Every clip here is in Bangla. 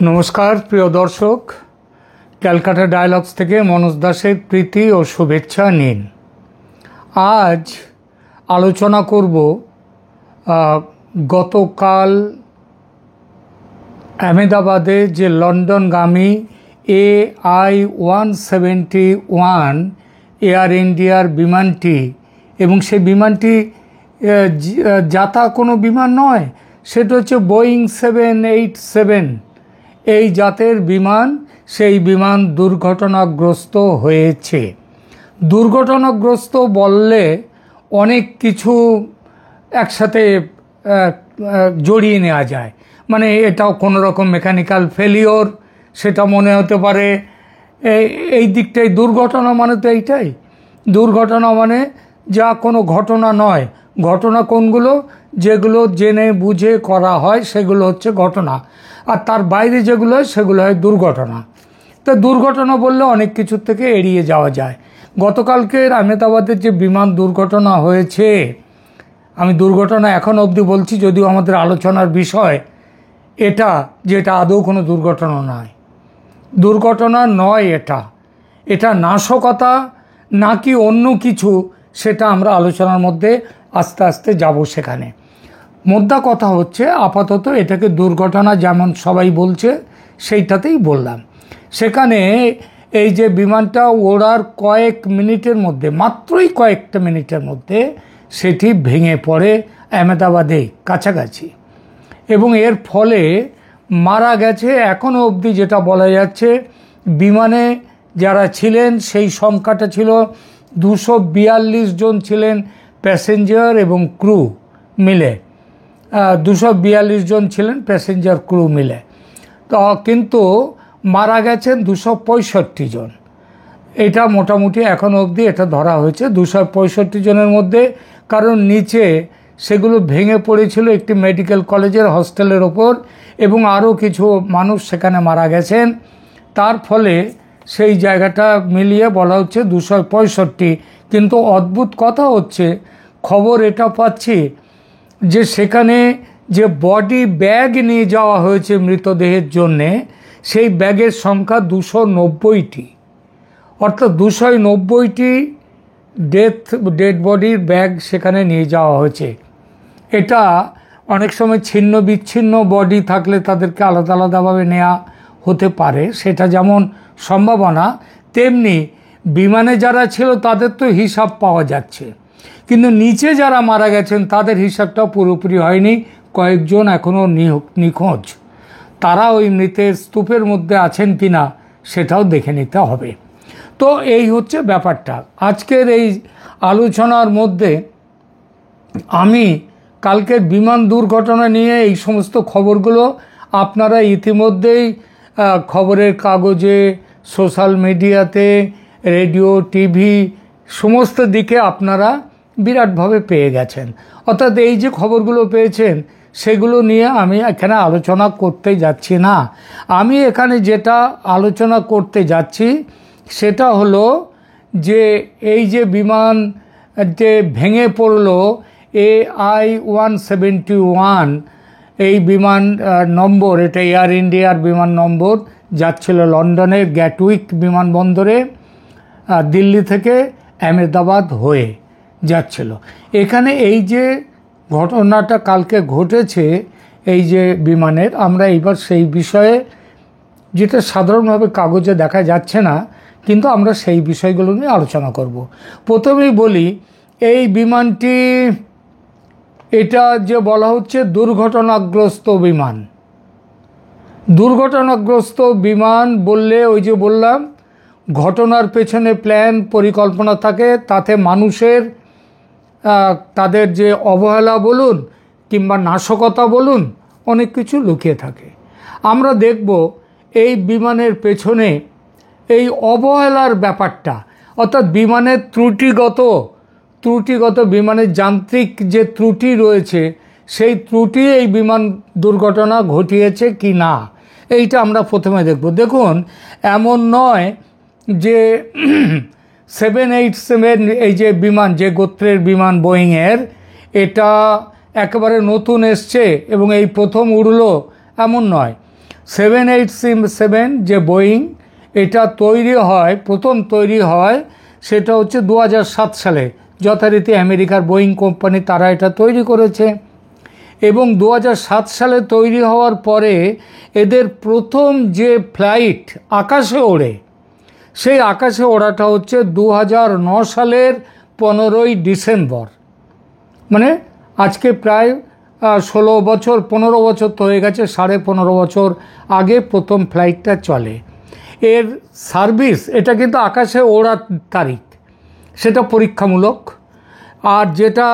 নমস্কার প্রিয় দর্শক, ক্যালকাটা ডায়ালগস থেকে মনোজ দাসের প্রীতি ও শুভেচ্ছা নিন। আজ আলোচনা করব গতকাল আহমেদাবাদে যে লন্ডনগামী AI-171 এয়ার ইন্ডিয়ার বিমানটি, এবং সেই বিমানটি যাতা কোনো বিমান নয়, সেটা হচ্ছে বোয়িং 787 এই জাতের বিমান। সেই বিমান দুর্ঘটনাগ্রস্ত হয়েছে। দুর্ঘটনাগ্রস্ত বললে অনেক কিছু একসাথে জড়িয়ে নেওয়া যায়। মানে এটাও কোনো রকম মেকানিক্যাল ফেলিওর, সেটা মনে হতে পারে। এই দিকটাই দুর্ঘটনা মানে তো এইটাই। দুর্ঘটনা মানে যা কোনো ঘটনা নয়। ঘটনা কোনগুলো? যেগুলো জেনে বুঝে করা হয় সেগুলো হচ্ছে ঘটনা, আর তার বাইরে যেগুলো হয় সেগুলো হয় দুর্ঘটনা। তো দুর্ঘটনা বললে অনেক কিছুর থেকে এড়িয়ে যাওয়া যায়। গতকালকের আহমেদাবাদের যে বিমান দুর্ঘটনা হয়েছে, আমি দুর্ঘটনা এখন অবধি বলছি, যদিও আমাদের আলোচনার বিষয় এটা, যেটা আদৌ কোনো দুর্ঘটনা নয়। দুর্ঘটনা নয় এটা নাশকতা নাকি অন্য কিছু, সেটা আমরা আলোচনার মধ্যে আস্তে আস্তে যাব সেখানে। মোদ্দা কথা হচ্ছে, আপাতত এটাকে দুর্ঘটনা যেমন সবাই বলছে সেইটাতেই বললাম। সেখানে এই যে বিমানটা ওড়ার কয়েক মিনিটের মধ্যে, মাত্রই কয়েকটা মিনিটের মধ্যে সেটি ভেঙে পড়ে আহমেদাবাদে কাছাকাছি, এবং এর ফলে মারা গেছে এখনও অবধি যেটা বলা যাচ্ছে, বিমানে যারা ছিলেন সেই সংখ্যাটা ছিল 242 জন ছিলেন প্যাসেঞ্জার এবং ক্রু মিলে। 242 জন ছিলেন প্যাসেঞ্জার ক্রু মিলে। তো কিন্তু মারা গেছেন 265 জন। এটা মোটামুটি এখন অবধি এটা ধরা হয়েছে 265 জনের মধ্যে। কারণ নিচে সেগুলো ভেঙে পড়েছিল একটি মেডিকেল কলেজের হস্টেলের ওপর, এবং আরও কিছু মানুষ সেখানে মারা গেছেন। তার ফলে সেই জায়গাটা মিলিয়ে বলা হচ্ছে 265। কিন্তু অদ্ভুত কথা হচ্ছে, খবর এটা পাচ্ছি যে সেখানে যে বডি ব্যাগ নিয়ে যাওয়া হয়েছে মৃতদেহের জন্যে, সেই ব্যাগের সংখ্যা 290টি। অর্থাৎ 290টি ডেড বডির ব্যাগ সেখানে নিয়ে যাওয়া হয়েছে। এটা অনেক সময় ছিন্ন বিচ্ছিন্ন বডি থাকলে তাদেরকে আলাদা আলাদাভাবে নেওয়া হতে পারে, সেটা যেমন সম্ভাবনা, তেমনি বিমানে যারা ছিল তাদের তো হিসাব পাওয়া যাচ্ছে, কিন্তু নিচে যারা মারা গেছেন তাদের হিসাবটা পুরোপুরি হয়নি। কয়েকজন এখনও নিখোঁজ। তারা ওই মৃতের স্তূপের মধ্যে আছেন কিনা সেটাও দেখে নিতে হবে। তো এই হচ্ছে ব্যাপারটা। আজকের এই আলোচনার মধ্যে আমি কালকের বিমান দুর্ঘটনা নিয়ে এই সমস্ত খবরগুলো আপনারা ইতিমধ্যেই খবরের কাগজে, সোশ্যাল মিডিয়াতে, রেডিও, টিভি সমস্ত দিকে আপনারা বিরাটভাবে পেয়ে গেছেন। অর্থাৎ এই যে খবরগুলো পেয়েছেন সেগুলো নিয়ে আমি এখানে আলোচনা করতে যাচ্ছি না। আমি এখানে যেটা আলোচনা করতে যাচ্ছি সেটা হলো যে এই যে বিমান যে ভেঙে পড়লো AI-171, এই বিমান নম্বর, এটা এয়ার ইন্ডিয়ার বিমান নম্বর, যাচ্ছিল লন্ডনের গ্যাটউইক বিমানবন্দরে, দিল্লি থেকে আহমেদাবাদ হয়ে যাচ্ছিল। এখানে এই যে ঘটনাটা কালকে ঘটেছে এই যে বিমানের, আমরা এইবার সেই বিষয়ে, যেটা সাধারণভাবে কাগজে দেখা যাচ্ছে না, কিন্তু আমরা সেই বিষয়গুলো নিয়ে আলোচনা করব। প্রথমেই বলি, এই বিমানটি, এটা যে বলা হচ্ছে দুর্ঘটনাগ্রস্ত বিমান। দুর্ঘটনাগ্রস্ত বিমান বললে ওই যে বললাম, ঘটনার পেছনে প্ল্যান, পরিকল্পনা থাকে, তাতে মানুষের তাদের যে অবহেলা বলুন কিংবা নাশকতা বলুন, অনেক কিছু লুকিয়ে থাকে। আমরা দেখব এই বিমানের পেছনে এই অবহেলার ব্যাপারটা, অর্থাৎ বিমানের ত্রুটিগত বিমানের যান্ত্রিক যে ত্রুটি রয়েছে, সেই ত্রুটি এই বিমান দুর্ঘটনা ঘটিয়েছে কি না, এইটা আমরা প্রথমে দেখব। দেখুন, এমন নয় যে 787 এই যে বিমান, যে গোত্রের বিমান বোয়িংয়ের, এটা একেবারে নতুন এসছে এবং এই প্রথম উড়লো, এমন নয়। 787 যে বোয়িং, এটা তৈরি হয়, প্রথম তৈরি হয় সেটা হচ্ছে 2007 সালে। যথারীতি আমেরিকার বোয়িং কোম্পানি তারা এটা তৈরি করেছে এবং 2007 সালে তৈরি হওয়ার পরে এদের প্রথম যে ফ্লাইট আকাশে ওড়ে, সেই আকাশে ওড়াটা হচ্ছে 2009 সালের 15ই ডিসেম্বর। মানে আজকে প্রায় 16 বছর 15 বছর তো হয়ে গেছে, 15.5 বছর আগে প্রথম ফ্লাইটটা চলে। এর সার্ভিস, এটা কিন্তু আকাশে ওড়ার তারিখ, সেটা পরীক্ষামূলক। আর যেটা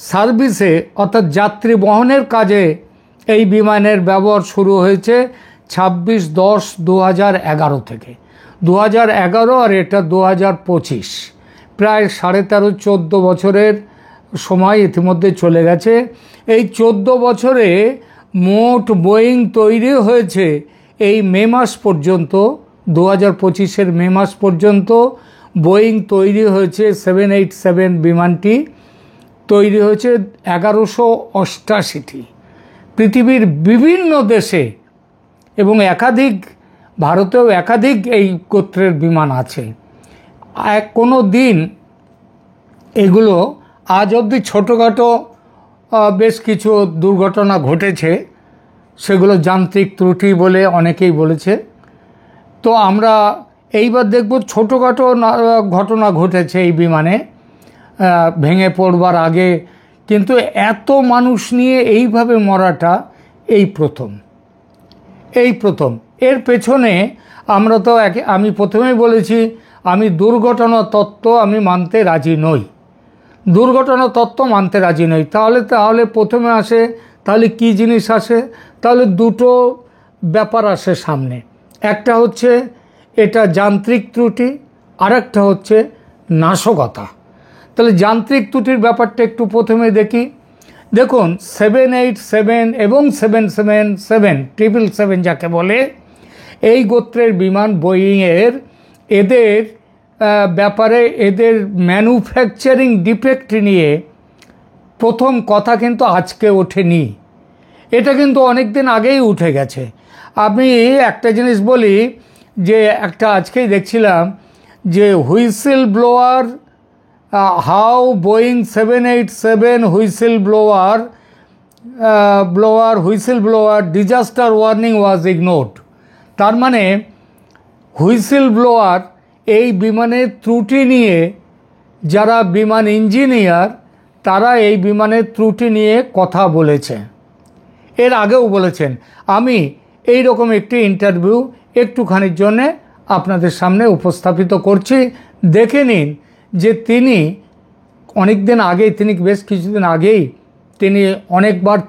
সার্ভিসে অর্থাৎ যাত্রী বহনের কাজে এই বিমানের ব্যবহার শুরু হয়েছে 26/10/2011 থেকে। 2011 আর এটা 2025, প্রায় 13.5-14 বছরের সময় ইতিমধ্যে চলে গেছে। এই 14 বছরে মোট বোয়িং তৈরি হয়েছে এই মে মাস পর্যন্ত, 2025-এর মে মাস পর্যন্ত বোয়িং তৈরি হয়েছে 787 বিমানটি তৈরি হয়েছে 1188টি। পৃথিবীর বিভিন্ন দেশে এবং একাধিক, ভারতেও একাধিক এই গোত্রের বিমান আছে। কোনো দিন এগুলো আজ অবধি ছোটোখাটো বেশ কিছু দুর্ঘটনা ঘটেছে, সেগুলো যান্ত্রিক ত্রুটি বলে অনেকেই বলেছে। তো আমরা এইবার দেখব ছোটোখাটো ঘটনা ঘটেছে এই বিমানে ভেঙে পড়বার আগে, কিন্তু এত মানুষ নিয়ে এইভাবে মরাটা এই প্রথম। এর পেছনে আমরা তো আমি প্রথমেই বলেছি, আমি দুর্ঘটনা তত্ত্ব আমি মানতে রাজি নই, তাহলে প্রথমে আসে, তাহলে কি জিনিস আসে? তাহলে দুটো ব্যাপার আসে সামনে। একটা হচ্ছে এটা যান্ত্রিক ত্রুটি, আর একটা হচ্ছে নাশকতা। তাহলে যান্ত্রিক ত্রুটির ব্যাপারটা একটু প্রথমে দেখি। দেখুন, 787 এবং 777 777 যাকে বলে, এই গোত্রের বিমান বোয়িংয়ের এদের ব্যাপারে, এদের ম্যানুফ্যাকচারিং ডিফেক্ট নিয়ে প্রথম কথা কিন্তু আজকে ওঠেনি, এটা কিন্তু অনেক দিন আগেই উঠে গেছে। আমি একটা জিনিস বলি, যে একটা আজকেই দেখছিলাম যে whistle blower, how Boeing 787 whistle blower disaster warning was ignored. তার মানে হুইসেল ব্লোয়ার, এই বিমানের ত্রুটি নিয়ে যারা বিমান ইঞ্জিনিয়ার, তারা এই বিমানের ত্রুটি নিয়ে কথা বলেছে, এর আগেও বলেছেন। আমি এই রকম একটি ইন্টারভিউ একটুখানির জন্যে আপনাদের সামনে উপস্থাপিত করছি, দেখে নিন যে তিনি অনেক দিন আগেই, বেশ কিছুদিন আগেই তিনি অনেকবার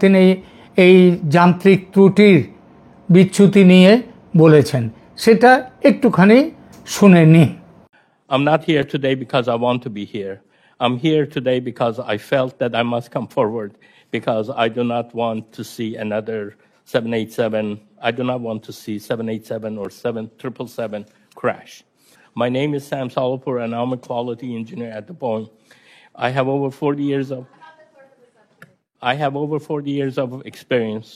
এই যান্ত্রিক ত্রুটির বিচ্যুতি নিয়ে বলেছেন, সেটা একটুখানি শুনে নিন। I'm not here today because I want to be here. I'm here today because I felt that I must come forward, because I do not want to see another 787. I do not want to see 787 or 777 crash. My name is Sam Solopur, and I'm a quality engineer at the Boeing. I have over 40 years of experience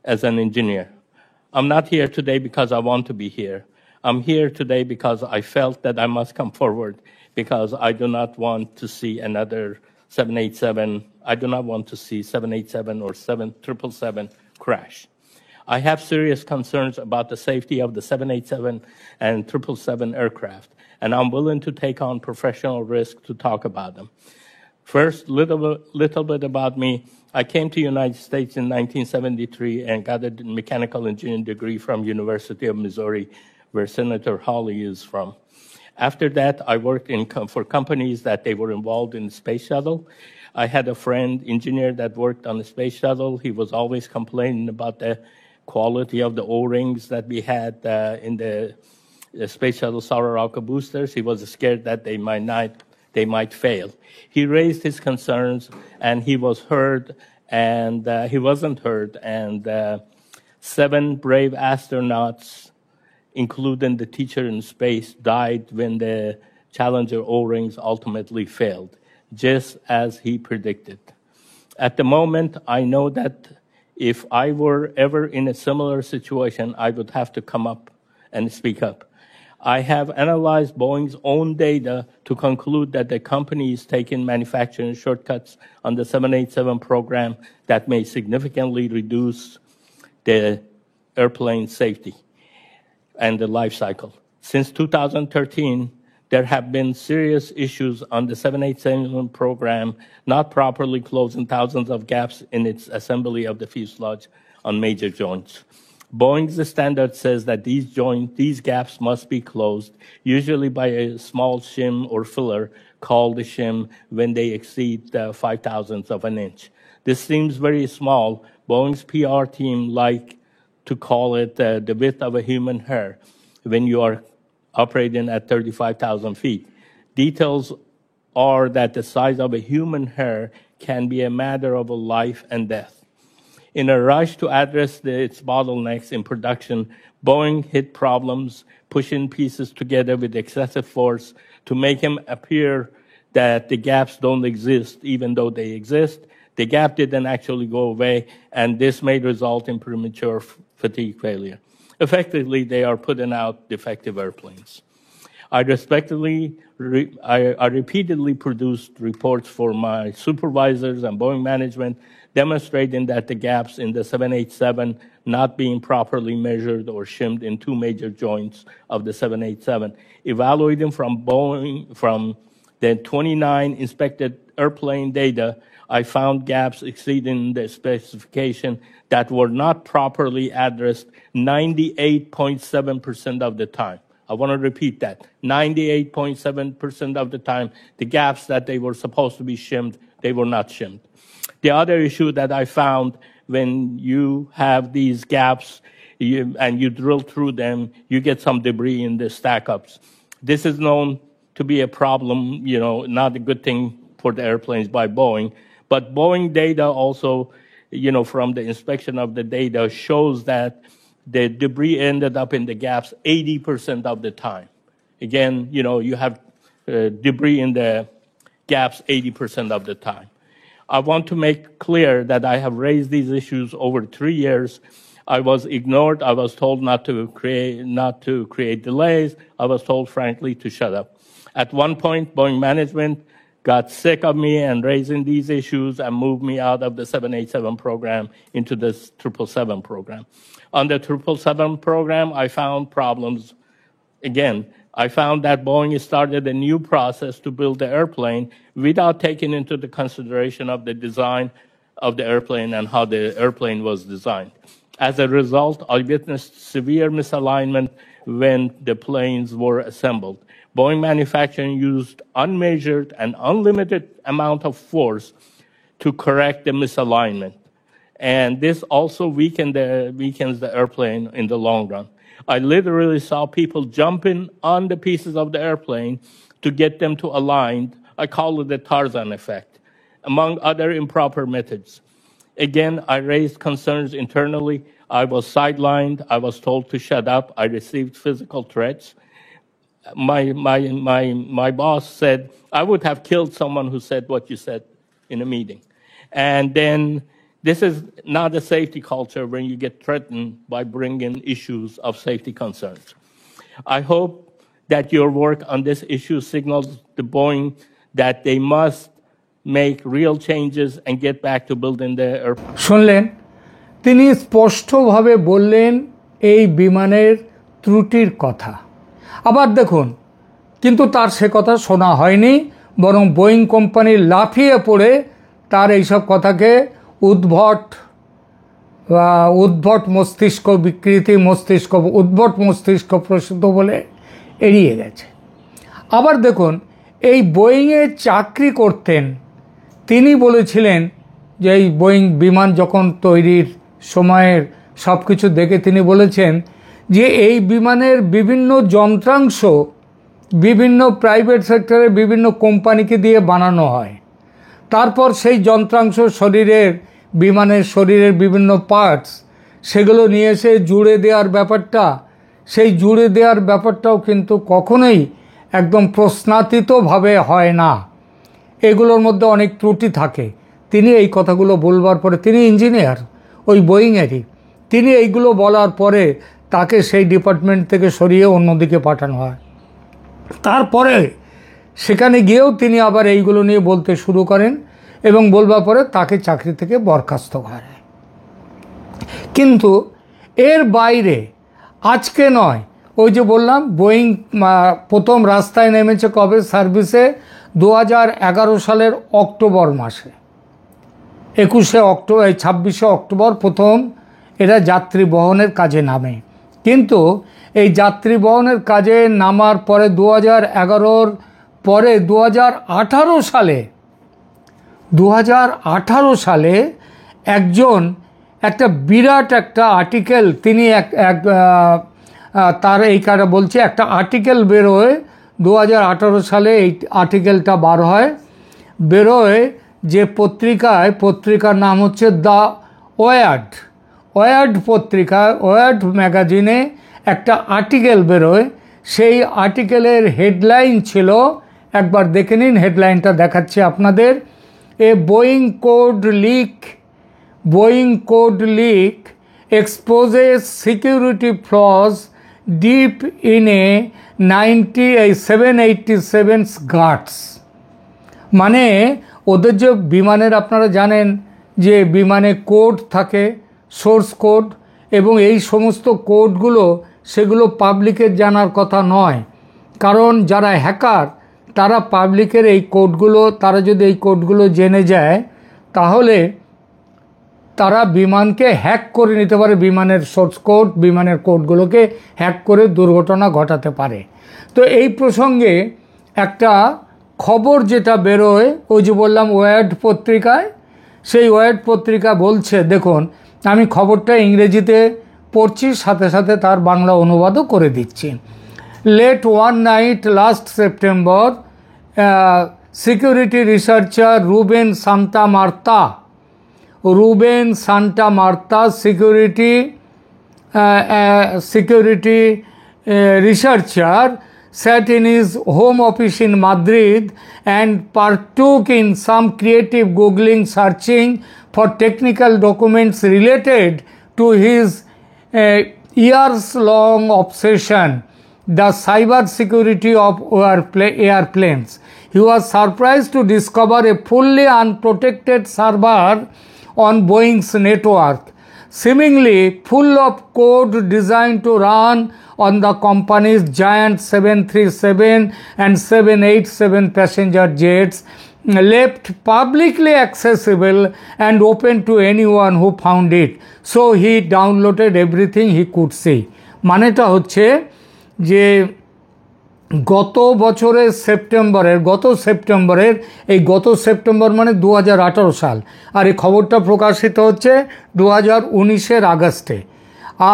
as an engineer. I'm not here today because I want to be here. I'm here today because I felt that I must come forward, because I do not want to see another 787. I do not want to see 787 or 777 crash. I have serious concerns about the safety of the 787 and 777 aircraft, and I'm willing to take on professional risk to talk about them. First, little bit about me. I came to the United States in 1973 and got a mechanical engineering degree from University of Missouri, where Senator Hawley is from. After that, I worked for companies that they were involved in the space shuttle. I had a friend, engineer, that worked on the space shuttle. He was always complaining about the quality of the O-rings that we had in the space shuttle Sauraraka boosters. He was scared that they might fail. He raised his concerns, and he was heard, and he wasn't heard. And 7 brave astronauts, including the teacher in space, died when the Challenger O-rings ultimately failed, just as he predicted. At the moment, I know that If I were ever in a similar situation, I would have to come up and speak up. I have analyzed Boeing's own data to conclude that the company is taking manufacturing shortcuts on the 787 program that may significantly reduce the airplane safety and the life cycle. Since 2013, there have been serious issues on the 787 program, not properly closing thousands of gaps in its assembly of the fuselage on major joints. Boeing's standard says that these gaps must be closed, usually by a small shim or filler called a shim when they exceed 5 thousandths of an inch. This seems very small. Boeing's PR team like to call it the width of a human hair when you are operating at 35,000 feet. Details are that the size of a human hair can be a matter of life and death. In a rush to address its bottlenecks in production, Boeing hit problems, pushing pieces together with excessive force to make them appear that the gaps don't exist, even though they exist. The gap didn't actually go away, and this may result in premature fatigue failure. Effectively, they are putting out defective airplanes. I repeatedly produced reports for my supervisors and Boeing management demonstrating that the gaps in the 787 not being properly measured or shimmed in two major joints of the 787. Evaluating from the 29 inspected airplane data, I found gaps exceeding the specification that were not properly addressed 98.7% of the time. I want to repeat that. 98.7% of the time, the gaps that they were supposed to be shimmed, they were not shimmed. The other issue that I found, when you have these gaps and you drill through them, you get some debris in the stack-ups. This is known to be a problem, not a good thing for the airplanes by Boeing. But Boeing data also, from the inspection of the data, shows that the debris ended up in the gaps 80% of the time. Again, you have debris in the gaps 80% of the time. I want to make clear that I have raised these issues over 3 years. I was ignored. I was told not to create delays. I was told, frankly, to shut up. At one point, Boeing management got sick of me and raising these issues and moved me out of the 787 program into the 777 program. On the 777 program, I found problems. Again, I found that Boeing started a new process to build the airplane without taking into the consideration of the design of the airplane and how the airplane was designed. As a result, I witnessed severe misalignment when the planes were assembled. Boeing manufacturing used unmeasured and unlimited amount of force to correct the misalignment. And this also weakens the airplane in the long run. I literally saw people jumping on the pieces of the airplane to get them to align. I call it the Tarzan effect, among other improper methods. Again, I raised concerns internally. I was sidelined. I was told to shut up. I received physical threats. My boss said, I would have killed someone who said what you said in a meeting. And then this is not a safety culture when you get threatened by bringing issues of safety concerns. I hope that your work on this issue signals to Boeing that they must make real changes and get back to building the airplane. শুনলেন, তিনি স্পষ্টভাবে বললেন এই বিমানের ত্রুটির কথা। আবার দেখুন, কিন্তু তার সে কথা শোনা হয়নি, বরং বোয়িং কোম্পানি লাফিয়ে পড়ে তার এইসব কথাকে উদ্ভট মস্তিষ্ক বিকৃতি, উদ্ভট মস্তিষ্ক প্রসূত বলে এড়িয়ে গেছে। আবার দেখুন, এই বোয়িংয়ে চাকরি করতেন তিনি বলেছিলেন যে এই বোয়িং বিমান যখন তৈরির সময়ের সব কিছু দেখে তিনি বলেছেন যে এই বিমানের বিভিন্ন যন্ত্রাংশ বিভিন্ন প্রাইভেট সেক্টরে বিভিন্ন কোম্পানিকে দিয়ে বানানো হয়। তারপর সেই যন্ত্রাংশ বিমানের শরীরের বিভিন্ন পার্টস সেগুলো নিয়ে এসে জুড়ে দেওয়ার ব্যাপারটাও কিন্তু কখনোই একদম প্রশ্নাতীতভাবে হয় না। এগুলোর মধ্যে অনেক ত্রুটি থাকে। তিনি এই কথাগুলো বলবার পরে, তিনি ইঞ্জিনিয়ার, ওই বোয়িংয়েরই। তিনি এইগুলো বলার পরে তাকে সেই ডিপার্টমেন্ট থেকে সরিয়ে অন্যদিকে পাঠানো হয়। তারপরে সেখানে গিয়েও তিনি আবার এইগুলো নিয়ে বলতে শুরু করেন এবং বলবার পরে তাকে চাকরি থেকে বরখাস্ত করে। কিন্তু এর বাইরে আজকে নয়, ওই যে বললাম বোয়িং প্রথম রাস্তায় নেমেছে কবে সার্ভিসে, 2011 সালের অক্টোবর মাসে, 26শে অক্টোবর প্রথম এরা যাত্রী বহনের কাজে নামে। কিন্তু এই যাত্রী বহনের কাজে নামার পরে 2011 পরে 2018 সালে একজন একটা বিরাট একটা আর্টিকেল তিনি তার এই কারণে বলছে একটা আর্টিকেল বেরোয় 2018 সালে, এই আর্টিকেলটা বেরোয় যে পত্রিকার নাম হচ্ছে দ্য ওয়ার্ড পত্রিকা, ওয়ার্ড ম্যাগাজিনে একটা আর্টিকেল বেরোয়। সেই আর্টিকেলের হেডলাইন ছিল, একবার দেখে নিন, হেডলাইনটা দেখাচ্ছি আপনাদের। A Boeing code leak exposes security flaws deep in a 787 guards। মানে ওদের যে বিমানের, আপনারা জানেন যে বিমানে কোড থাকে, সোর্স কোড, এবং এই সমস্ত কোডগুলো সেগুলো পাবলিকের জানার কথা নয়, কারণ যারা হ্যাকার তারা পাবলিকের এই কোডগুলো, তারা যদি এই কোডগুলো জেনে যায় তাহলে তারা বিমানকে হ্যাক করে নিতে পারে, বিমানের সোর্স কোড, বিমানের কোডগুলোকে হ্যাক করে দুর্ঘটনা ঘটাতে পারে। তো এই প্রসঙ্গে একটা খবর যেটা বেরোয়, ওই যে বললাম ওয়ার্ড পত্রিকায়, সেই ওয়ার্ড পত্রিকা বলছে, দেখুন আমি খবরটা ইংরেজিতে পড়ছি, সাথে সাথে তার বাংলা অনুবাদও করে দিচ্ছি। Late one night last September security researcher Ruben Santa Marta security researcher sat in his home office in Madrid and partook in some creative googling, searching for technical documents related to his years-long obsession, the cyber security of airplanes. He was surprised to discover a fully unprotected server on Boeing's network, seemingly full of code designed to run on the company's giant 737 and 787 passenger jets, left publicly accessible and open to anyone who found it. So he downloaded everything he could see. মানেটা হচ্ছে যে গত সেপ্টেম্বর মানে 2018 সাল, আর এই খবরটা প্রকাশিত হচ্ছে 2019 আগস্টে।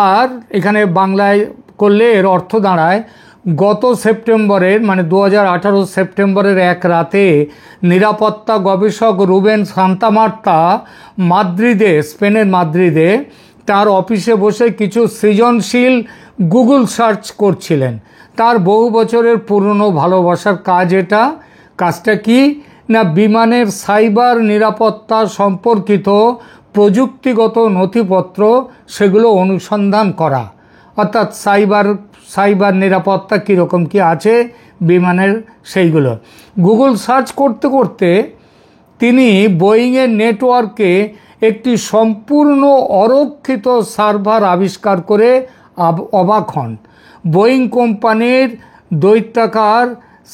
আর এখানে বাংলায় করলে এর অর্থ দাঁড়ায় গত সেপ্টেম্বরের মানে 2018 সেপ্টেম্বরের এক রাতে নিরাপত্তা গবেষক রুবেন সান্তামার্তা স্পেনের মাদ্রিদে তার অফিসে বসে কিছু সৃজনশীল গুগল সার্চ করছিলেন। তার বহু বছরের পুরনো ভালোবাসার কাজ এটা। কাজটা কি না, বিমানের সাইবার নিরাপত্তা সম্পর্কিত প্রযুক্তিগত নথিপত্র সেগুলো অনুসন্ধান করা, অর্থাৎ সাইবার নিরাপত্তা কীরকম কী আছে বিমানের সেইগুলো। গুগল সার্চ করতে করতে তিনি বোয়িংয়ের নেটওয়ার্কে একটি সম্পূর্ণ অরক্ষিত সার্ভার আবিষ্কার করে অবাক হন। বোয়িং কোম্পানির দৈত্যাকার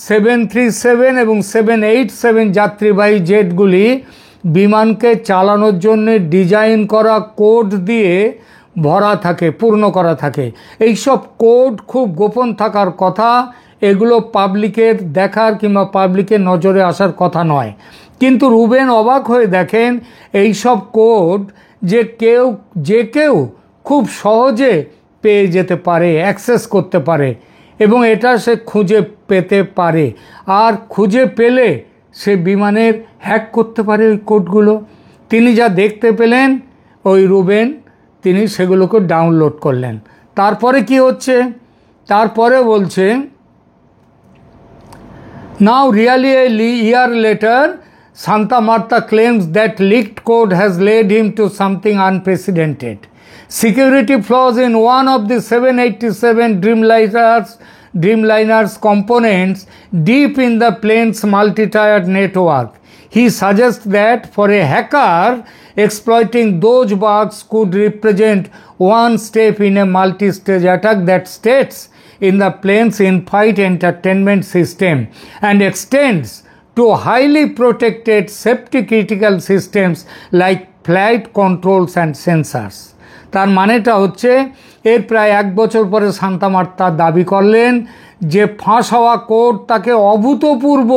737 এবং 787 যাত্রীবাহী জেটগুলি বিমানকে চালানোর জন্য ডিজাইন করা কোড দিয়ে পূর্ণ করা থাকে। এইসব কোড খুব গোপন থাকার কথা, এগুলো পাবলিকের দেখার কিংবা পাবলিকের নজরে আসার কথা নয়। কিন্তু রুবেন অবাক হয়ে দেখেন এইসব কোড যে কেউ খুব সহজে পেয়ে যেতে পারে, অ্যাক্সেস করতে পারে, এবং এটা সে খুঁজে পেতে পারে। আর খুঁজে পেলে সে বিমানের হ্যাক করতে পারে ওই কোডগুলো। তিনি যা দেখতে পেলেন ওই রুবেন, তিনি সেগুলোকে ডাউনলোড করলেন। তারপরে কি হচ্ছে, তারপরে বলছে, নাও really A year later Santa Marta claims that leaked code has led him to something unprecedented. Security flaws in one of the 787 Dreamliner's components deep in the plane's multi-tiered network. He suggests that for a hacker, exploiting those bugs could represent one step in a multi-stage attack that states in the plane's in-flight entertainment system and extends to highly protected safety-critical systems like flight controls and sensors. তার মানেটা হচ্ছে এর প্রায় 1 বছর পরে সান্তা মার্তা দাবি করলেন যে ফাঁস হওয়া কোড তাকে অভূতপূর্ব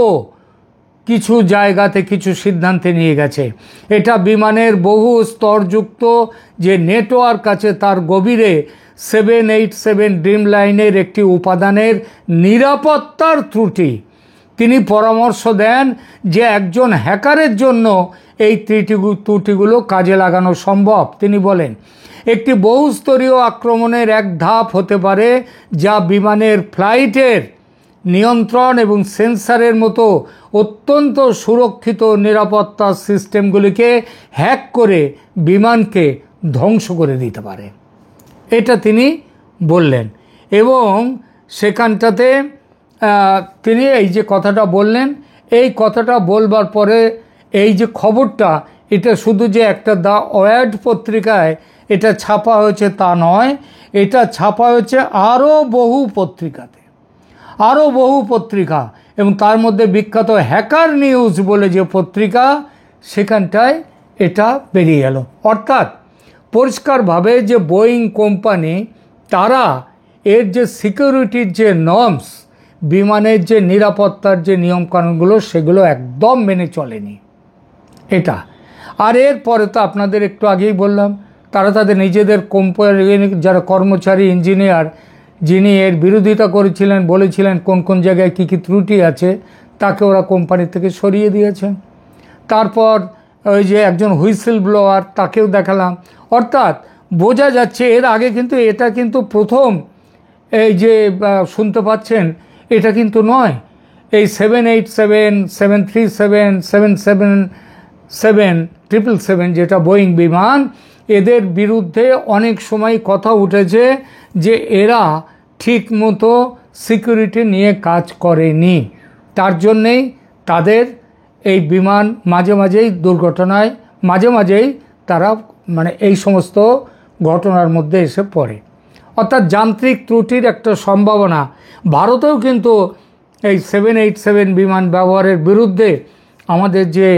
কিছু জায়গাতে কিছু সিদ্ধান্তে নিয়ে গেছে। এটা বিমানের বহু স্তরযুক্ত যে নেটওয়ার্ক আছে তার গভীরে 787 ড্রিমলাইনের একটি উপাদানের নিরাপত্তার ত্রুটি। তিনি পরামর্শ দেন যে একজন হ্যাকারের জন্য এই ত্রুটিগুলো কাজে লাগানো সম্ভব। তিনি বলেন একটি বহুস্তরীয় আক্রমণের এক ধাপ হতে পারে যা বিমানের ফ্লাইটের নিয়ন্ত্রণ এবং সেন্সরের মতো অত্যন্ত সুরক্ষিত নিরাপত্তা সিস্টেমগুলিকে হ্যাক করে বিমানকে ধ্বংস করে দিতে পারে। এটা তিনি বললেন এবং সেখানটাতে তিনি এই যে কথাটা বললেন, এই কথাটা বলবার পরে এই যে খবরটা, এটা শুধু যে একটা দ্য ওয়ার্ল্ড পত্রিকায় এটা ছাপা হয়েছে তা নয়, এটা ছাপা হয়েছে আরও বহু পত্রিকাতে, আরও বহু পত্রিকা, এবং তার মধ্যে বিখ্যাত হ্যাকার নিউজ বলে যে পত্রিকা, সেখানটায় এটা বেরিয়ে এলো। অর্থাৎ পরিষ্কারভাবে যে বোয়িং কোম্পানি তারা এর যে সিকিউরিটির যে নর্মস, বিমানের যে নিরাপত্তার যে নিয়মকানুনগুলো সেগুলো একদম মেনে চলেনি এটা। আর এরপরে তো আপনাদের একটু আগেই বললাম, তারা তাদের নিজেদের কোম্পানি যারা কর্মচারী ইঞ্জিনিয়ার যিনি এর বিরোধিতা করেছিলেন, বলেছিলেন কোন কোন জায়গায় কী কী ত্রুটি আছে, তাকে ওরা কোম্পানি থেকে সরিয়ে দিয়েছে। তারপর ওই যে একজন হুইসেল ব্লোয়ার, তাকেও দেখালাম। অর্থাৎ বোঝা যাচ্ছে এর আগে কিন্তু এটা কিন্তু প্রথম এই যে শুনতে পাচ্ছেন এটা কিন্তু নয়। এই 787, 737, 777, 777 যেটা বোয়িং বিমান, এদের বিরুদ্ধে অনেক সময় কথা উঠেছে যে এরা ঠিক মতো সিকিউরিটি নিয়ে কাজ করেনি, তার জন্যেই তাদের এই বিমান মাঝে মাঝেই দুর্ঘটনায়, মাঝে মাঝেই তারা মানে এই সমস্ত ঘটনার মধ্যে এসে পড়ে। অর্থাৎ যান্ত্রিক ত্রুটির একটা সম্ভাবনা। ভারতেও কিন্তু এই 787 বিমান ব্যবহারের বিরুদ্ধে আমাদের যে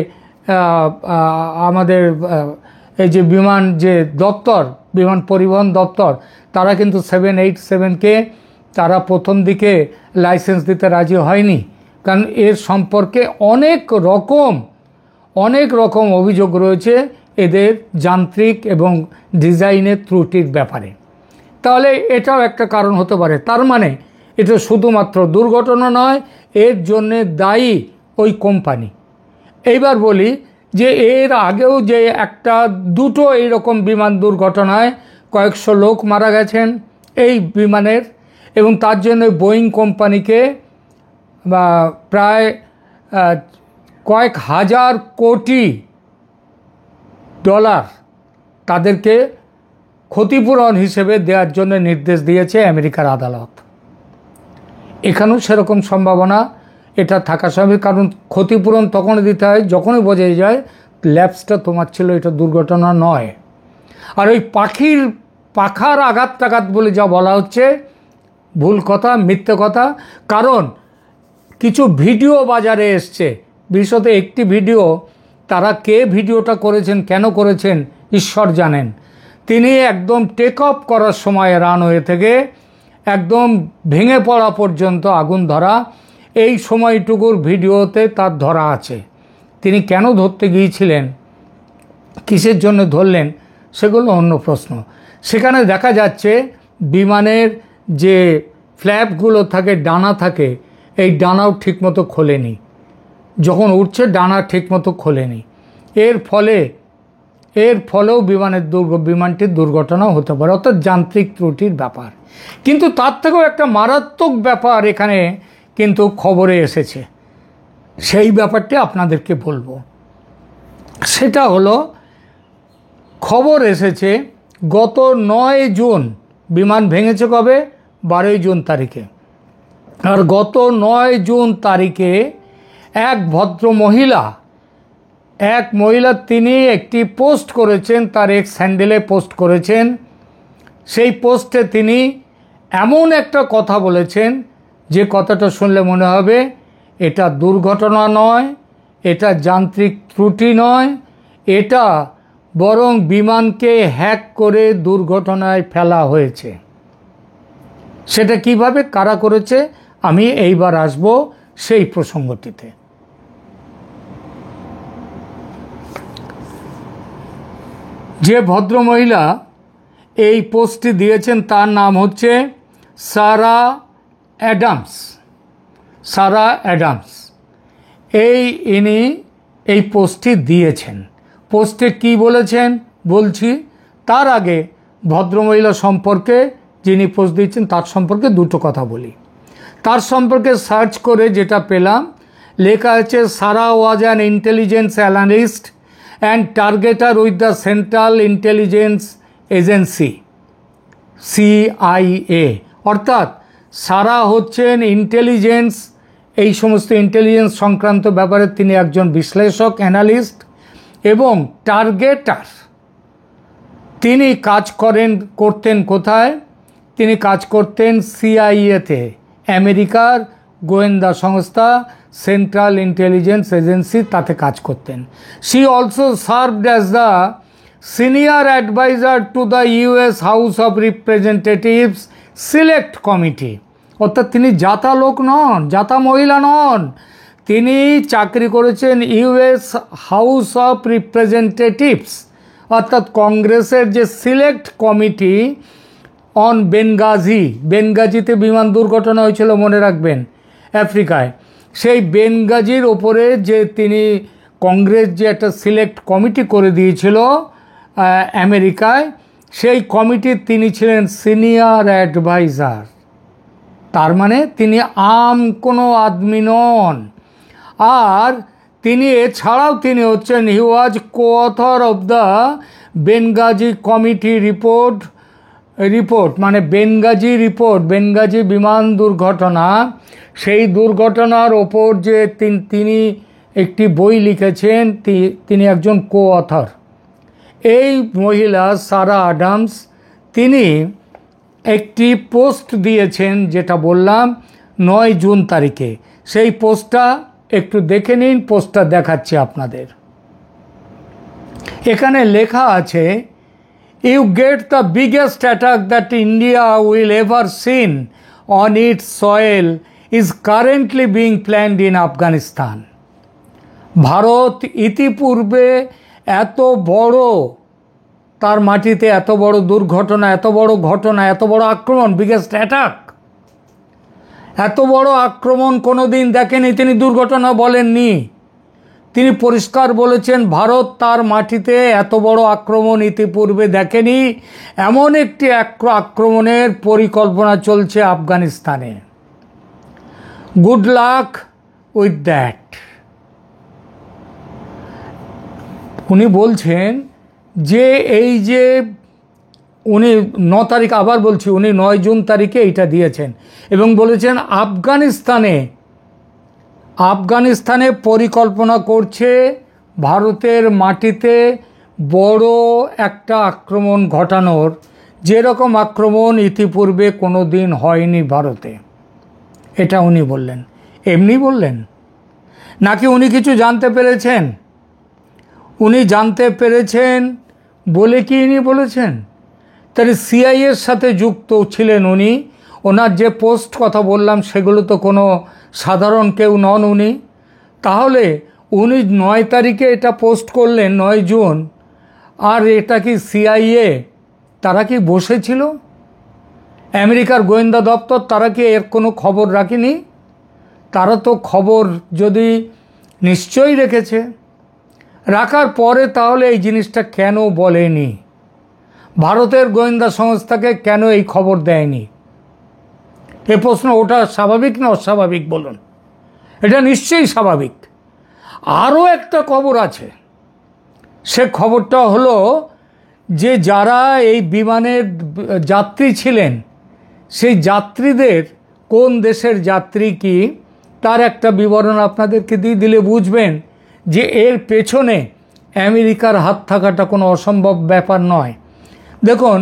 এই যে বিমান যে দপ্তর, বিমান পরিবহন দপ্তর, তারা কিন্তু 787কে তারা প্রথম দিকে লাইসেন্স দিতে রাজি হয়নি, কারণ এর সম্পর্কে অনেক রকম অভিযোগ রয়েছে এদের যান্ত্রিক এবং ডিজাইনের ত্রুটির ব্যাপারে। তাহলে এটাও একটা কারণ হতে পারে। তার মানে এটা শুধুমাত্র দুর্ঘটনা নয়, এর জন্যে দায়ী ওই কোম্পানি। এইবার বলি যে এর আগেও যে একটা দুটো এইরকম বিমান দুর্ঘটনায় কয়েকশো লোক মারা গেছেন এই বিমানের, এবং তার জন্য বোয়িং কোম্পানিকে প্রায় কয়েক হাজার কোটি ডলার তাদেরকে ক্ষতিপূরণ হিসেবে দেওয়ার জন্য নির্দেশ দিয়েছে আমেরিকার আদালত। এখানেও সেরকম সম্ভাবনা এটা থাকা স্বাভাবিক, কারণ ক্ষতিপূরণ তখনই দিতে হয় যখনই বোঝা যায় ল্যাপসটা তোমার ছিল, এটা দুর্ঘটনা নয়। আর ওই পাখার আঘাত বলে যা বলা হচ্ছে, ভুল কথা, মিথ্যে কথা। কারণ কিছু ভিডিও বাজারে এসছে, বিশেষত একটি ভিডিও, তারা কে ভিডিওটা করেছেন, কেন করেছেন ঈশ্বর জানেন। তিনি একদম টেক অফ করার সময় রানওয়ে থেকে একদম ভেঙে পড়া পর্যন্ত আগুন ধরা, এই সময়টুকুর ভিডিওতে তার ধরা আছে। তিনি কেন ধরতে গিয়েছিলেন, কিসের জন্য ধরলেন, সেগুলো অন্য প্রশ্ন। সেখানে দেখা যাচ্ছে বিমানের যে ফ্ল্যাপগুলো থাকে, ডানা থাকে, এই ডানাও ঠিকমতো খোলেনি, যখন উঠছে ডানা ঠিকমতো খোলেনি। এর ফলেও বিমানটির দুর্ঘটনা হতে পারে, অর্থাৎ যান্ত্রিক ত্রুটির ব্যাপার। কিন্তু তার থেকেও একটা মারাত্মক ব্যাপার এখানে কিন্তু খবরে এসেছে। সেই ব্যাপারটি আপনাদেরকে বলবো। সেটা হলো, খবর এসেছে গত 9 জুন বিমান ভেঙেছে কবে? 12 জুন তারিখে। আর গত 9 জুন তারিখে এক ভদ্র মহিলা তিনি একটি পোস্ট করেছেন, তার এক্স হ্যান্ডেলে পোস্ট করেছেন। সেই পোস্টে তিনি এমন একটা কথা বলেছেন যে কথাটা শুনলে মনে হবে এটা দুর্ঘটনা নয়, এটা যান্ত্রিক ত্রুটি নয়, এটা বরং বিমানকে হ্যাক করে দুর্ঘটনায় ফেলা হয়েছে। সেটা কিভাবে, কারা করেছে, আমি এইবার আসব সেই প্রসঙ্গটিতে। যে ভদ্রমহিলা এই পোস্টটি দিয়েছেন তার নাম হচ্ছে সারা অ্যাডামস। ইনি এই পোস্টটি দিয়েছেন। পোস্টে কি বলেছেন বলছি, তার আগে ভদ্রমহিলা সম্পর্কে, যিনি পোস্ট দিচ্ছেন তার সম্পর্কে দুটো কথা বলি। তার সম্পর্কে সার্চ করে যেটা পেলাম, লেখা আছে Sarah was an intelligence analyst and targeter with the Central Intelligence Agency CIA। অর্থাৎ সারা হচ্ছেন ইন্টেলিজেন্স, এই সমস্ত ইন্টেলিজেন্স সংক্রান্ত ব্যাপারে তিনি একজন বিশ্লেষক, অ্যানালিস্ট এবং টার্গেটার। তিনি কাজ করতেন কোথায়? তিনি কাজ করতেন CIA-তে, আমেরিকার গোয়েন্দা সংস্থা সেন্ট্রাল ইন্টেলিজেন্স এজেন্সি, তাতে কাজ করতেন। She also served as the senior adviser to the US House of Representatives Select Committee. অর্থাৎ তিনি জাতা লোক নন, জাতা মহিলা নন, তিনি চাকরি করেছেন US হাউস অফ রিপ্রেজেন্টেটিভস, অর্থাৎ কংগ্রেসের যে সিলেক্ট কমিটি অন বেনগাজিতে বিমান দুর্ঘটনা হয়েছিল, মনে রাখবেন, আফ্রিকায়। সেই বেনগাজির ওপরে যে তিনি কংগ্রেস যে একটা সিলেক্ট কমিটি করে দিয়েছিল আমেরিকায়, সেই কমিটির তিনি ছিলেন সিনিয়র অ্যাডভাইজার। তার মানে তিনি কোনো আদমি নন। আর তিনি এছাড়াও তিনি হচ্ছেন he was co-author of the Benghazi committee report, মানে বেনগাজি বিমান দুর্ঘটনা, সেই দুর্ঘটনার ওপর যে তিনি একটি বই লিখেছেন, তিনি একজন কো-অথর। এই মহিলা সারা অ্যাডামস, তিনি একটি পোস্ট দিয়েছেন যেটা বললাম 9 জুন তারিখে। সেই পোস্টটা একটু দেখে নিন, পোস্টটা দেখাচ্ছি আপনাদের। এখানে লেখা আছে, you get the biggest attack that India will ever seen on its soil is currently being planned in Afghanistan. Bharat ইতিপূর্বে এত বড়, তার মাটিতে এত বড় দুর্ঘটনা, এত বড় ঘটনা, এত বড় আক্রমণ, বিগেস্ট অ্যাটাক, এত বড় আক্রমণ কোনোদিন দেখেনি। তিনি দুর্ঘটনা বলেননি, তিনি পরিষ্কার বলেছেন ভারত তার মাটিতে এত বড় আক্রমণ ইতিপূর্বে দেখেনি। এমন একটি আক্রমণের পরিকল্পনা চলছে আফগানিস্তানে। Good luck with that. উনি বলছেন যে এই যে উনি 9 তারিখ, আবার বলছি, উনি 9 জুন তারিখে এইটা দিয়েছেন এবং বলেছেন আফগানিস্তানে পরিকল্পনা করছে ভারতের মাটিতে বড় একটা আক্রমণ ঘটানোর, যেরকম আক্রমণ ইতিপূর্বে কোনো দিন হয়নি ভারতে। এটা উনি বললেন। এমনি বললেন নাকি উনি কিছু জানতে পেরেছেন? উনি জানতে পেরেছেন বলে কি ইনি বলেছেন? তাহলে CIA-র সাথে যুক্ত ছিলেন উনি। ওনার যে পোস্ট কথা বললাম সেগুলো তো কোনো সাধারণ কেউ নন উনি। তাহলে উনি 9 তারিখে এটা পোস্ট করলেন, 9 জুন, আর এটা কি CIA তারা কি বসেছিল? আমেরিকার গোয়েন্দা দপ্তর তারা কি এর কোনো খবর রাখেনি? তারা তো খবর যদি নিশ্চয়ই রেখেছে। রাখার পরে তাহলে এই জিনিসটা কেন বলেনি? ভারতের গোয়েন্দা সংস্থাকে কেন এই খবর দেয়নি? এ প্রশ্ন ওটা স্বাভাবিক না অস্বাভাবিক বলুন? এটা নিশ্চয়ই স্বাভাবিক। আরও একটা খবর আছে, সে খবরটা হলো যে যারা এই বিমানের যাত্রী ছিলেন সেই যাত্রীদের কোন দেশের যাত্রী কি তার একটা বিবরণ আপনাদেরকে দিয়ে দিলে বুঝবেন যে এর পেছনে আমেরিকার হাত থাকাটা কোনো অসম্ভব ব্যাপার নয়। দেখুন,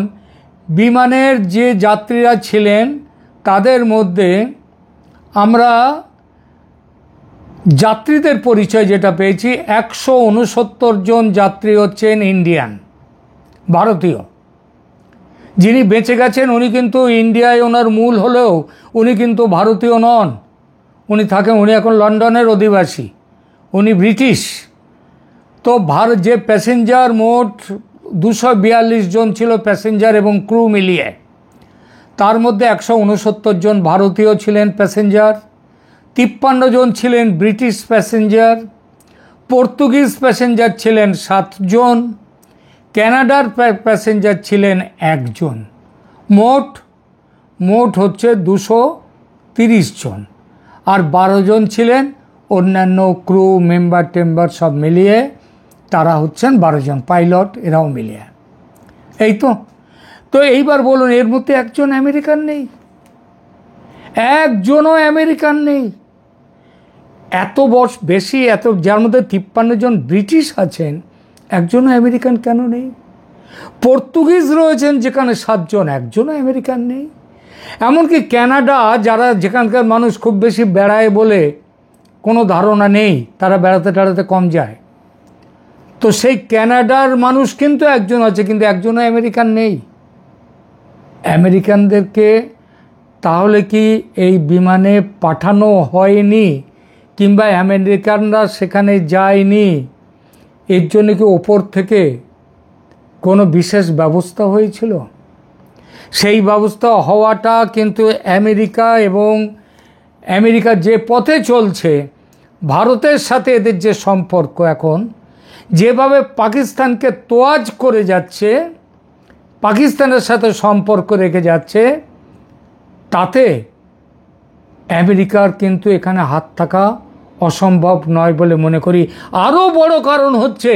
বিমানের যে যাত্রীরা ছিলেন তাদের মধ্যে আমরা যাত্রীদের পরিচয় যেটা পেয়েছি, 169 জন যাত্রী হচ্ছেন ইন্ডিয়ান, ভারতীয়। যিনি বেঁচে গেছেন উনি কিন্তু ইন্ডিয়ায় ওনার মূল হলেও উনি কিন্তু ভারতীয় নন, উনি এখন লন্ডনের অধিবাসী, উনি ব্রিটিশ। তো যে প্যাসেঞ্জার মোট 242 জন ছিল প্যাসেঞ্জার এবং ক্রু মিলিয়ে, তার মধ্যে 169 জন ভারতীয় ছিলেন প্যাসেঞ্জার, 53 জন ছিলেন ব্রিটিশ প্যাসেঞ্জার, পর্তুগিজ প্যাসেঞ্জার ছিলেন 7 জন, কানাডার প্যাসেঞ্জার ছিলেন 1 জন। মোট হচ্ছে 230 জন। আর 12 জন ছিলেন অন্যান্য ক্রু মেম্বার সব মিলিয়ে, তারা হচ্ছেন 12 জন, পাইলট এরাও মিলিয়ে। এই তো এইবার বলুন, এর মধ্যে একজন আমেরিকান নেই, একজনও আমেরিকান নেই। এত বেশি, যার মধ্যে 53 জন ব্রিটিশ আছেন, একজনও আমেরিকান কেন নেই? পর্তুগিজ রয়েছেন যেখানে 7 জন, একজনও আমেরিকান নেই। এমনকি কানাডা, যেখানকার মানুষ খুব বেশি বেড়ায় বলে কোনো ধারণা নেই, তারা বেড়াতে কম যায়, তো সেই কানাডার মানুষ কিন্তু একজন আছে, কিন্তু একজনও আমেরিকান নেই। আমেরিকানদেরকে তাহলে কি এই বিমানে পাঠানো হয়নি, কিংবা আমেরিকানরা সেখানে যায়নি, এর জন্য কি ওপর থেকে কোনো বিশেষ ব্যবস্থা হয়েছিল? সেই ব্যবস্থা হওয়াটা কিন্তু আমেরিকা যে পথে চলছে, ভারতের সাথে এদের যে সম্পর্ক, এখন যেভাবে পাকিস্তানকে তোয়াজ করে যাচ্ছে, পাকিস্তানের সাথে সম্পর্ক রেখে যাচ্ছে, তাতে আমেরিকার কিন্তু এখানে হাত থাকা অসম্ভব নয় বলে মনে করি। আরও বড় কারণ হচ্ছে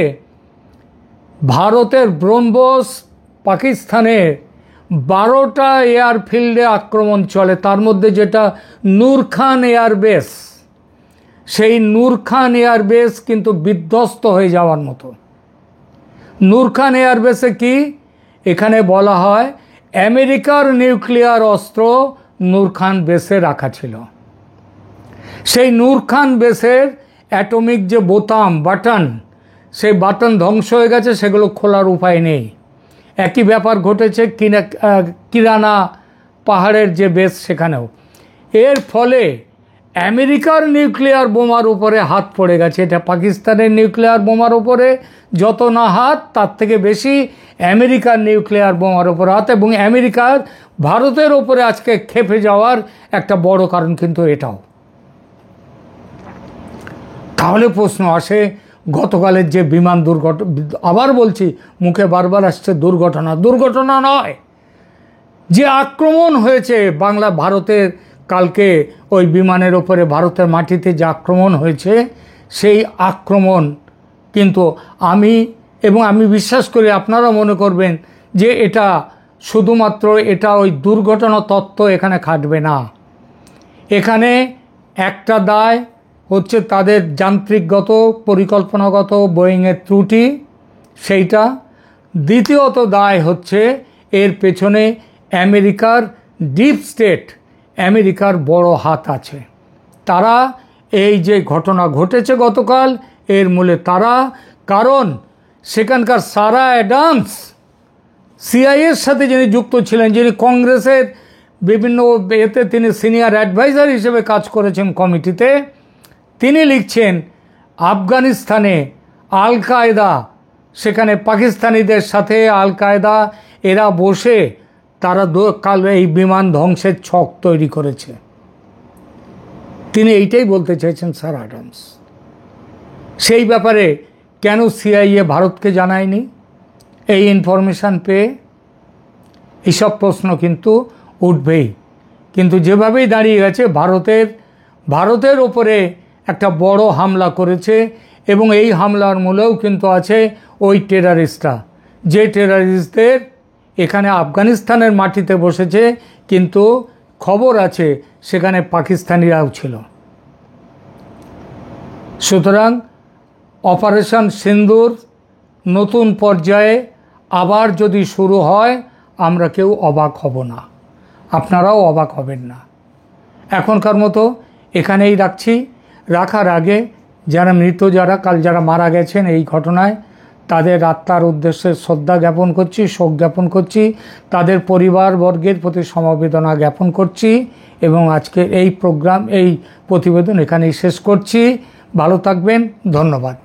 ভারতের ব্রহ্মোস পাকিস্তানের 12টা এয়ারফিল্ডে আক্রমণ চলে, তার মধ্যে যেটা নূর খান এয়ারবেস, সেই নূর খান এয়ারবেস কিন্তু বিধ্বস্ত হয়ে যাওয়ার মতো। নূর খান এয়ারবেসে কি, এখানে বলা হয় আমেরিকার নিউক্লিয়ার অস্ত্র নূর খান বেসে রাখা ছিল। সেই নূর খান বেসের অ্যাটমিক যে বাটন, সেই বাটন ধ্বংস হয়ে গেছে, সেগুলো খোলার উপায় নেই। একই ব্যাপার ঘটেছে কিরানা পাহাড়ের যে বেস, সেখানেও। এর ফলে আমেরিকার নিউক্লিয়ার বোমার উপরে হাত পড়ে গেছে। এটা পাকিস্তানের নিউক্লিয়ার বোমার উপরে যত না হাত, তার থেকে বেশি আমেরিকার নিউক্লিয়ার বোমার উপরে হাত, এবং আমেরিকার ভারতের ওপরে আজকে ক্ষেপে যাওয়ার একটা বড় কারণ কিন্তু এটাও। তাহলে প্রশ্ন আসে, গতকালের যে বিমান দুর্ঘটনা, আবার বলছি, মুখে বারবার আসছে দুর্ঘটনা নয়, যে আক্রমণ হয়েছে ভারতের কালকে ওই বিমানের ওপরে, ভারতের মাটিতে যে আক্রমণ হয়েছে, সেই আক্রমণ কিন্তু আমি বিশ্বাস করি, আপনারা মনে করবেন যে এটা শুধুমাত্র ওই দুর্ঘটনা তত্ত্ব এখানে খাটবে না। এখানে একটা দায় হচ্ছে তাদের যান্ত্রিকগত, পরিকল্পনাগত বোয়িংয়ের ত্রুটি, সেইটা। দ্বিতীয়ত দায় হচ্ছে এর পেছনে আমেরিকার ডিপ স্টেট, আমেরিকার বড় হাত আছে। তারা এই যে ঘটনা ঘটেছে গতকাল, এর মূলে তারা, কারণ সেখানকার সারা অ্যাডামস, সিআইএর সাথে যিনি যুক্ত ছিলেন, যিনি কংগ্রেসের বিভিন্ন এতে তিনি সিনিয়র অ্যাডভাইজার হিসেবে কাজ করেছেন কমিটিতে, তিনি লিখছেন আফগানিস্তানে আল কায়দা, সেখানে পাকিস্তানিদের সাথে আল কায়দা এরা বসে তারা কাল এই বিমান ধ্বংসের ছক তৈরি করেছে। তিনি এইটাই বলতে চাইছেন স্যার অ্যাডামস। সেই ব্যাপারে কেন সিআইএ ভারতকে জানায়নি এই ইনফরমেশান পেয়ে? এইসব প্রশ্ন কিন্তু উঠবেই। কিন্তু যেভাবেই দাঁড়িয়ে গেছে, ভারতের ওপরে একটা বড় হামলা করেছে এবং এই হামলার মূলেও কিন্তু আছে ওই টেররিস্টরা, যে টেররিস্টদের এখানে আফগানিস্তানের মাটিতে বসেছে, কিন্তু খবর আছে সেখানে পাকিস্তানিরাও ছিল। সুতরাং অপারেশন সিন্দুর নতুন পর্যায়ে আবার যদি শুরু হয় আমরা কেউ অবাক হব না, আপনারাও অবাক হবেন না। এখনকার মতো এখানেই রাখছি। রাখার আগে যারা মৃত, যারা মারা গেছেন এই ঘটনায়, তাদের আত্মার উদ্দেশ্যে শ্রদ্ধা জ্ঞাপন করছি, শোক জ্ঞাপন করছি, তাদের পরিবারবর্গের প্রতি সমবেদনা জ্ঞাপন করছি এবং আজকে এই প্রতিবেদন এখানেই শেষ করছি। ভালো থাকবেন, ধন্যবাদ।